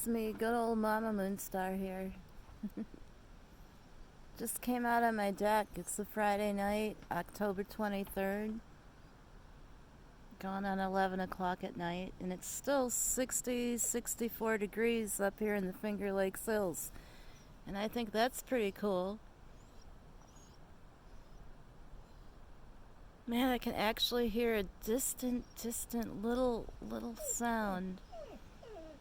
It's me, good old Mamamoonstar here. Just came out on my deck. It's a Friday night, October 23rd. Going on 11 o'clock at night. And it's still 60, 64 degrees up here in the Finger Lakes Hills. And I think that's pretty cool. Man, I can actually hear a distant little sound.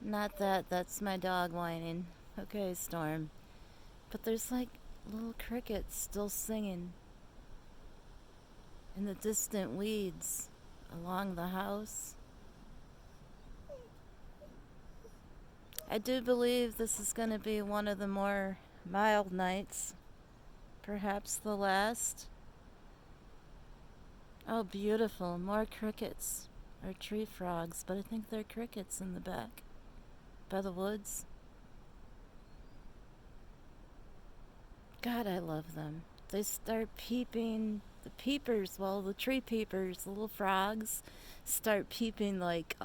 Not that, that's my dog whining. Okay, Storm. But there's like little crickets still singing in the distant weeds along the house. I do believe this is going to be one of the more mild nights, perhaps the last. Oh, beautiful. More crickets, or tree frogs, but I think they're crickets in the back by the woods. God, I love them. They start peeping. The peepers, well, the tree peepers, the little frogs, start peeping like,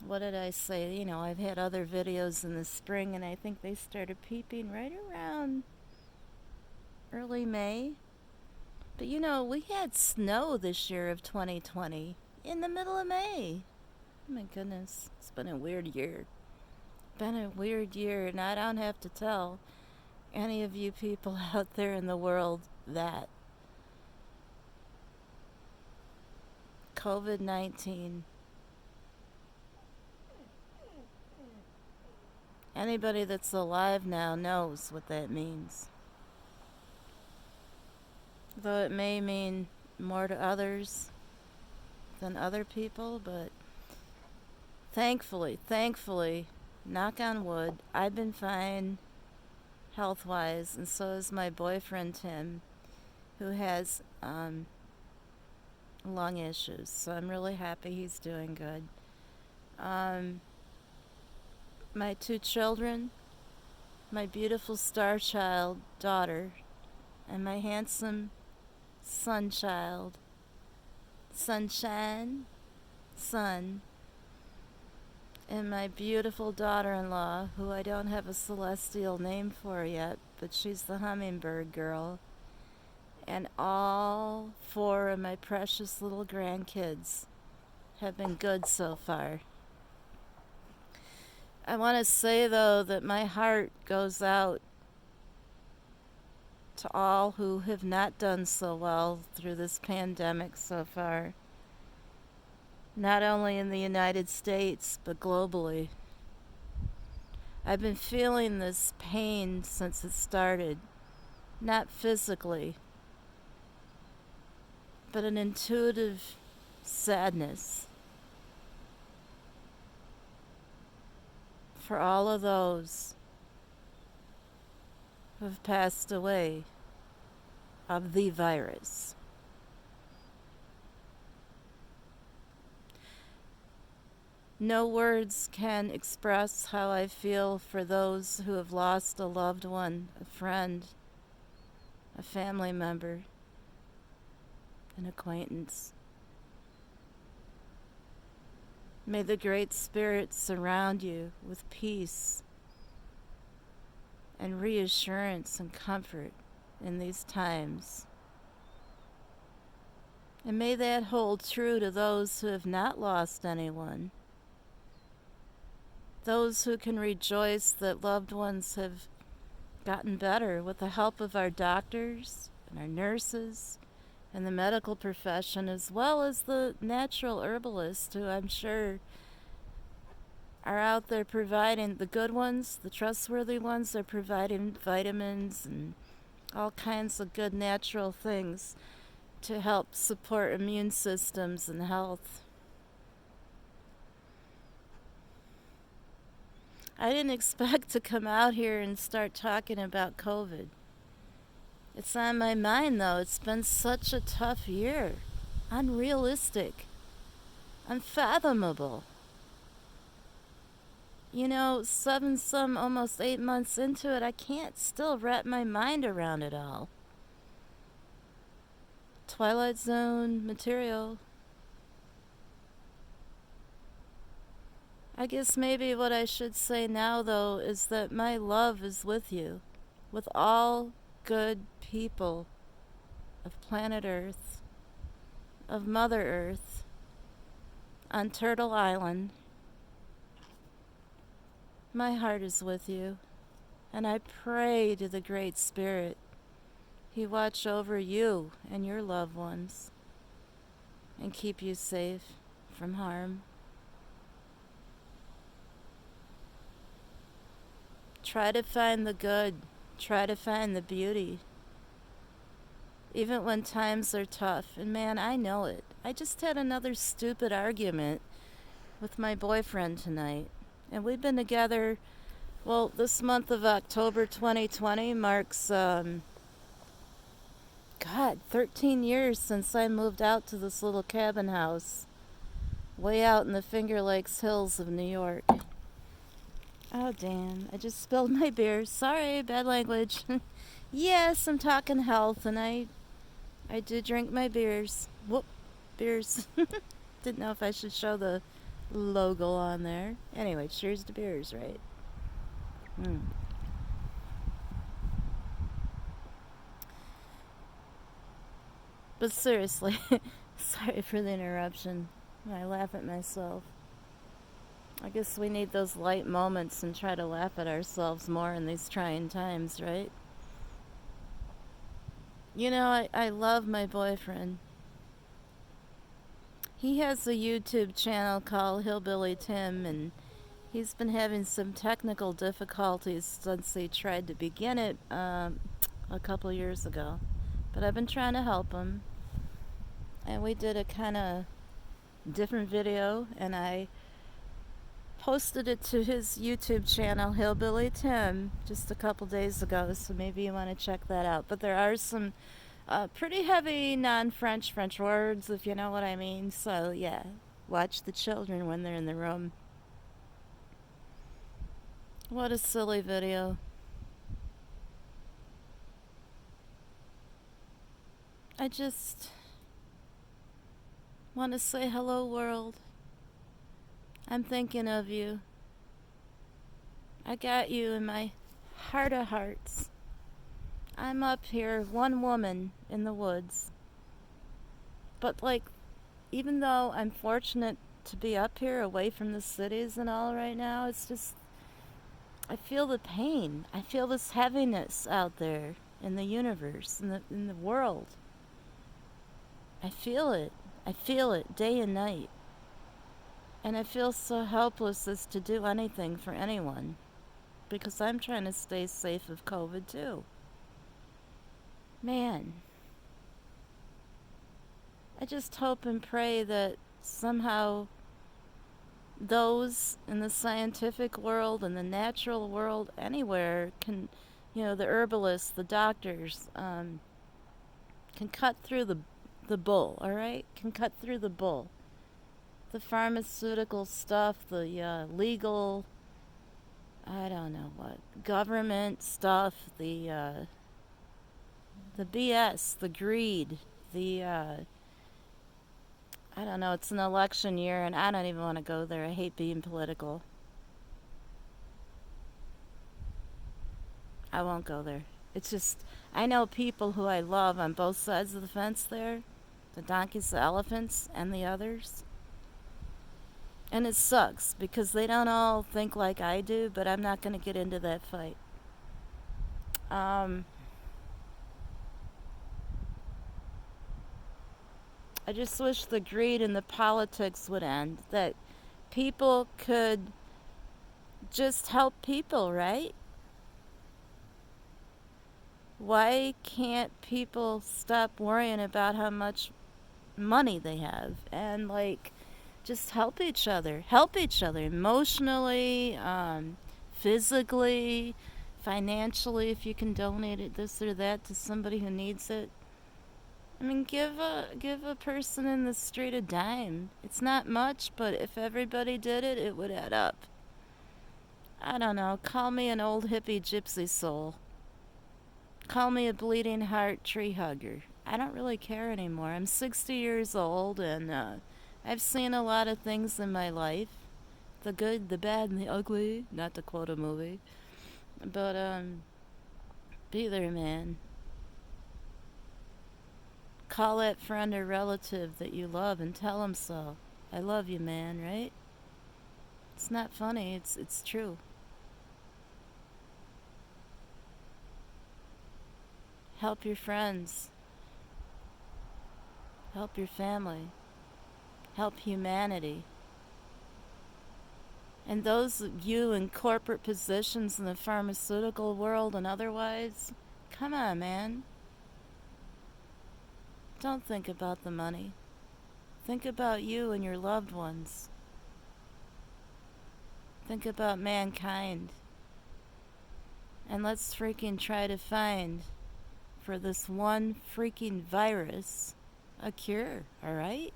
what did I say? You know, I've had other videos in the spring, and I think they started peeping right around early May. But you know, we had snow this year of 2020 in the middle of May. Oh my goodness, it's been a weird year. Been a weird year, and I don't have to tell any of you people out there in the world that COVID-19, anybody that's alive now knows what that means. Though it may mean more to others than other people, but thankfully, knock on wood, I've been fine health-wise, and so is my boyfriend Tim, who has lung issues. So I'm really happy he's doing good. My two children, my beautiful star child daughter, and my handsome sunshine, son, and my beautiful daughter-in-law, who I don't have a celestial name for yet, but she's the hummingbird girl, and all four of my precious little grandkids have been good so far. I want to say, though, that my heart goes out to all who have not done so well through this pandemic so far, not only in the United States, but globally. I've been feeling this pain since it started, not physically, but an intuitive sadness for all of those who have passed away of the virus. No words can express how I feel for those who have lost a loved one, a friend, a family member, an acquaintance. May the Great Spirit surround you with peace and reassurance and comfort in these times. And may that hold true to those who have not lost anyone. Those who can rejoice that loved ones have gotten better with the help of our doctors and our nurses and the medical profession, as well as the natural herbalists who I'm sure are out there providing, the good ones, the trustworthy ones, are providing vitamins and all kinds of good natural things to help support immune systems and health. I didn't expect to come out here and start talking about COVID. It's on my mind, though. It's been such a tough year. Unrealistic. Unfathomable. You know, almost 8 months into it, I can't still wrap my mind around it all. Twilight Zone material. I guess maybe what I should say now, though, is that my love is with you, with all good people of planet Earth, of Mother Earth, on Turtle Island. My heart is with you, and I pray to the Great Spirit He watch over you and your loved ones and keep you safe from harm. Try to find the good. Try to find the beauty. Even when times are tough. And man, I know it. I just had another stupid argument with my boyfriend tonight. And we've been together, well, this month of October 2020 marks, 13 years since I moved out to this little cabin house way out in the Finger Lakes hills of New York. Oh, damn. I just spilled my beer. Sorry, bad language. Yes, I'm talking health, and I did drink my beers. Whoop, beers. Didn't know if I should show the logo on there. Anyway, cheers to beers, right? Mm. But seriously, sorry for the interruption. I laugh at myself. I guess we need those light moments and try to laugh at ourselves more in these trying times, right? You know, I love my boyfriend. He has a YouTube channel called Hillbilly Tim, and he's been having some technical difficulties since he tried to begin it a couple years ago. But I've been trying to help him. And we did a kind of different video, and I posted it to his YouTube channel, Hillbilly Tim, just a couple days ago, so maybe you want to check that out. But there are some pretty heavy non-French French words, if you know what I mean. So, yeah, watch the children when they're in the room. What a silly video. I just want to say hello, world. I'm thinking of you. I got you in my heart of hearts. I'm up here, one woman in the woods. But, like, even though I'm fortunate to be up here away from the cities and all right now, it's just, I feel the pain. I feel this heaviness out there in the universe, in the world. I feel it. I feel it day and night. And I feel so helpless as to do anything for anyone. Because I'm trying to stay safe of COVID too. Man. I just hope and pray that somehow those in the scientific world and the natural world anywhere can, the herbalists, the doctors, can cut through the bull, all right? Can cut through the bull. The pharmaceutical stuff, the legal, I don't know what, government stuff, the BS, the greed, I don't know, it's an election year and I don't even want to go there. I hate being political. I won't go there. It's just, I know people who I love on both sides of the fence there, the donkeys, the elephants, and the others. And it sucks because they don't all think like I do, but I'm not going to get into that fight. I just wish the greed and the politics would end, that people could just help people, right? Why can't people stop worrying about how much money they have and, like, just help each other emotionally, physically, financially, if you can donate it, this or that, to somebody who needs it. I mean, give a person in the street a dime. It's not much, but if everybody did it, it would add up. I don't know, call me an old hippie gypsy soul. Call me a bleeding heart tree hugger. I don't really care anymore. I'm 60 years old, and I've seen a lot of things in my life. The good, the bad, and the ugly. Not to quote a movie. But, be there, man. Call that friend or relative that you love and tell them so. I love you, man, right? It's not funny, it's true. Help your friends. Help your family. Help humanity. And those of you in corporate positions in the pharmaceutical world and otherwise, come on, man. Don't think about the money. Think about you and your loved ones. Think about mankind. And let's freaking try to find, for this one freaking virus, a cure, alright?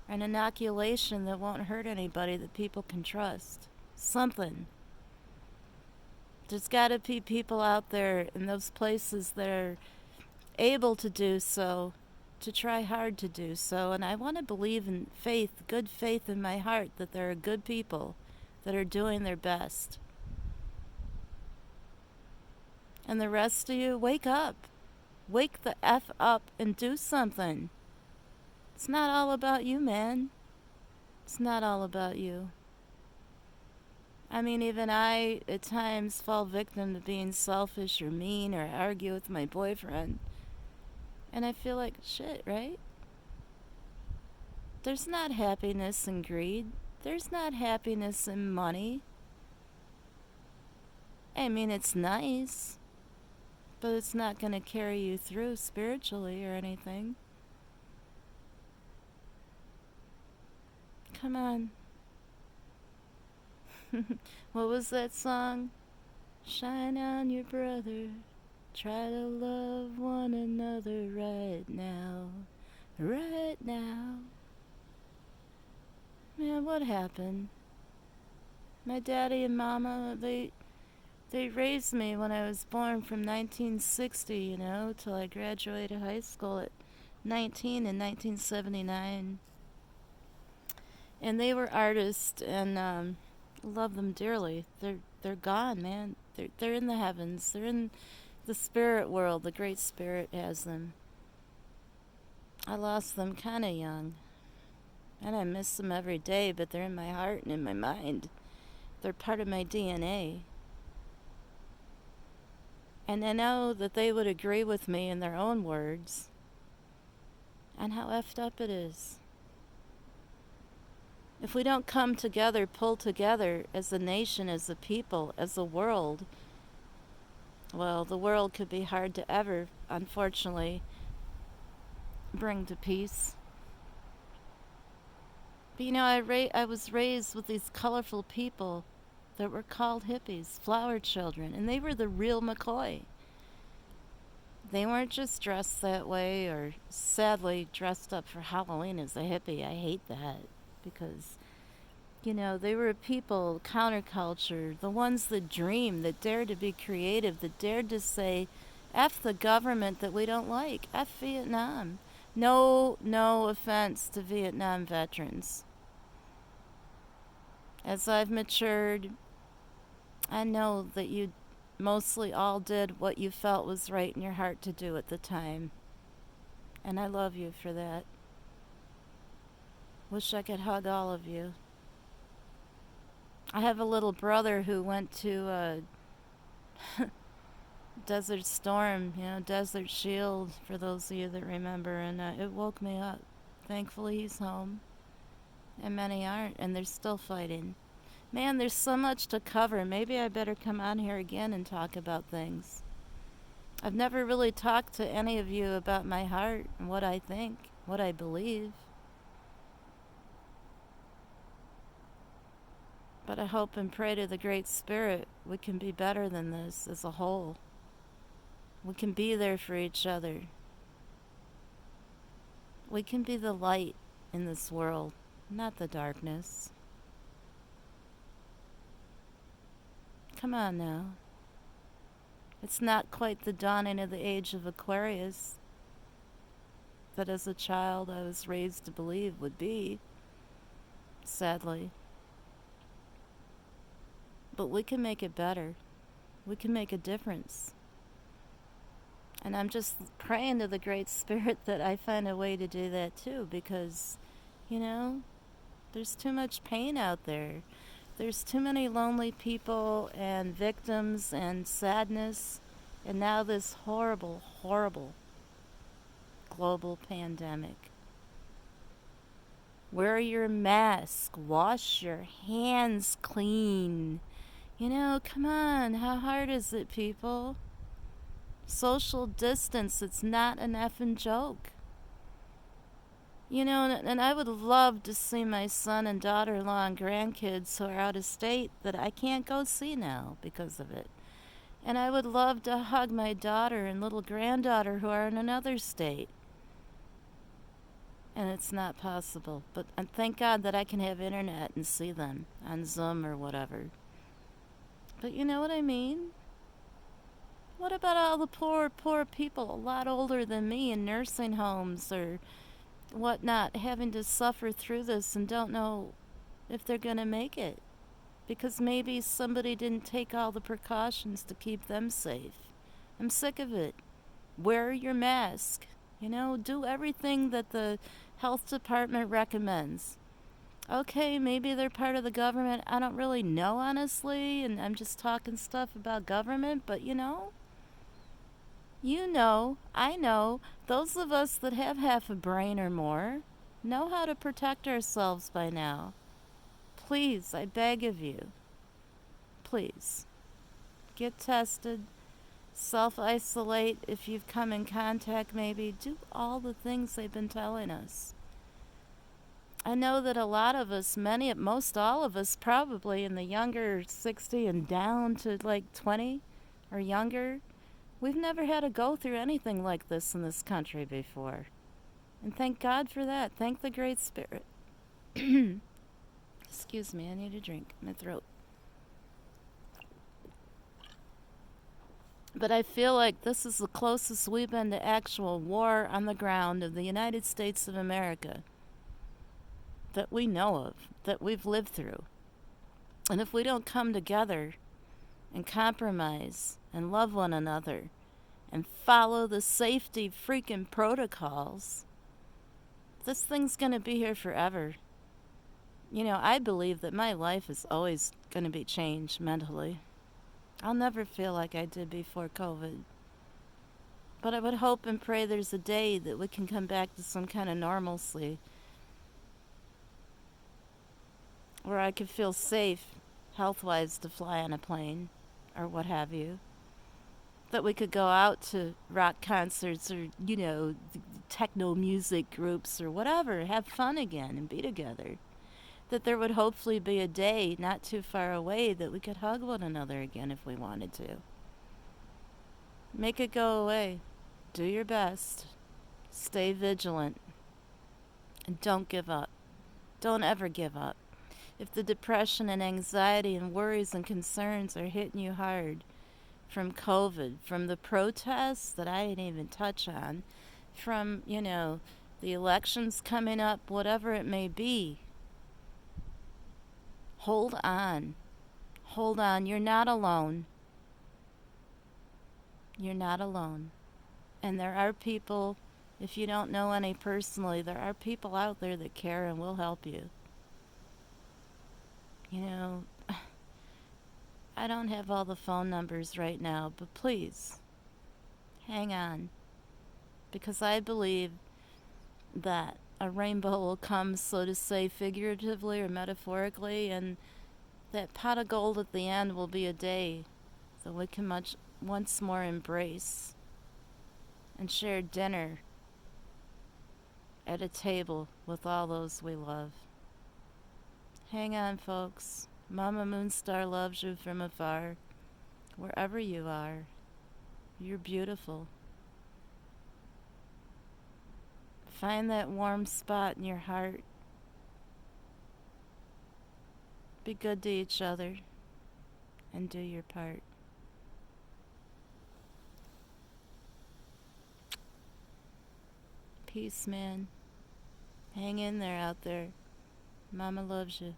An inoculation that won't hurt anybody that people can trust. Something. There's gotta be people out there in those places that are able to do so, to try hard to do so. And I want to believe in faith, good faith in my heart, that there are good people that are doing their best. And the rest of you, wake up. Wake the F up and do something. It's not all about you, man. It's not all about you. I mean, even I, at times, fall victim to being selfish or mean or argue with my boyfriend. And I feel like shit, right? There's not happiness in greed. There's not happiness in money. I mean, it's nice, but it's not going to carry you through spiritually or anything. Come on. What was that song? Shine on your brother. Try to love one another right now. Right now. Man, what happened? My daddy and mama, they raised me when I was born from 1960, till I graduated high school at 19 in 1979. And they were artists, and love them dearly. They're gone, man. They're in the heavens. They're in the spirit world. The Great Spirit has them. I lost them kind of young. And I miss them every day, but they're in my heart and in my mind. They're part of my DNA. And I know that they would agree with me in their own words on how effed up it is. If we don't come together, pull together as a nation, as a people, as a world, well, the world could be hard to ever, unfortunately, bring to peace. But I was raised with these colorful people that were called hippies, flower children, and they were the real McCoy. They weren't just dressed that way or sadly dressed up for Halloween as a hippie. I hate that because, they were a people, counterculture, the ones that dream, that dared to be creative, that dared to say, F the government that we don't like, F Vietnam. No offense to Vietnam veterans. As I've matured, I know that you mostly all did what you felt was right in your heart to do at the time. And I love you for that. Wish I could hug all of you. I have a little brother who went to Desert Storm, Desert Shield, for those of you that remember, and it woke me up. Thankfully, he's home. And many aren't, and they're still fighting. Man, there's so much to cover. Maybe I better come on here again and talk about things. I've never really talked to any of you about my heart and what I think, what I believe. But I hope and pray to the Great Spirit we can be better than this as a whole. We can be there for each other. We can be the light in this world, not the darkness. Come on now. It's not quite the dawning of the age of Aquarius that as a child I was raised to believe would be, sadly. but we can make it better. We can make a difference. And I'm just praying to the Great Spirit that I find a way to do that too, because, you know, there's too much pain out there. There's too many lonely people and victims and sadness, and now this horrible, horrible global pandemic. Wear your mask. Wash your hands clean. You know, come on. How hard is it, people? Social distance. It's not an effing joke. You know, and I would love to see my son and daughter-in-law and grandkids who are out of state that I can't go see now because of it. And I would love to hug my daughter and little granddaughter who are in another state. And it's not possible. But and thank God that I can have internet and see them on Zoom or whatever. But you know what I mean? What about all the poor, poor people a lot older than me in nursing homes or whatnot, having to suffer through this and don't know if they're going to make it? Because maybe somebody didn't take all the precautions to keep them safe. I'm sick of it. Wear your mask. You know, do everything that the health department recommends. Okay, maybe they're part of the government. I don't really know, honestly, and I'm just talking stuff about government, but you know, I know, those of us that have half a brain or more know how to protect ourselves by now. Please, I beg of you, please, get tested, self-isolate if you've come in contact maybe. Do all the things they've been telling us. I know that a lot of us, most all of us probably in the younger 60 and down to like 20 or younger, we've never had to go through anything like this in this country before. And thank God for that. Thank the Great Spirit. Excuse me, I need a drink. My throat. But I feel like this is the closest we've been to actual war on the ground of the United States of America that we know of, that we've lived through. And if we don't come together and compromise and love one another and follow the safety freaking protocols, this thing's going to be here forever. You know, I believe that my life is always going to be changed mentally. I'll never feel like I did before COVID. But I would hope and pray there's a day that we can come back to some kind of normalcy where I could feel safe, health-wise, to fly on a plane or what have you. That we could go out to rock concerts or, you know, techno music groups or whatever, have fun again and be together. That there would hopefully be a day not too far away that we could hug one another again if we wanted to. Make it go away. Do your best. Stay vigilant. And don't give up. Don't ever give up. If the depression and anxiety and worries and concerns are hitting you hard from COVID, from the protests that I didn't even touch on, from, you know, the elections coming up, whatever it may be, hold on. Hold on. You're not alone. You're not alone. And there are people, if you don't know any personally, there are people out there that care and will help you. You know, I don't have all the phone numbers right now, but please, hang on. Because I believe that a rainbow will come, so to say, figuratively or metaphorically, and that pot of gold at the end will be a day that we can once more embrace and share dinner at a table with all those we love. Hang on, folks. Mamamoonstar loves you from afar. Wherever you are, you're beautiful. Find that warm spot in your heart. Be good to each other and do your part. Peace, man. Hang in there out there. Mama loves you.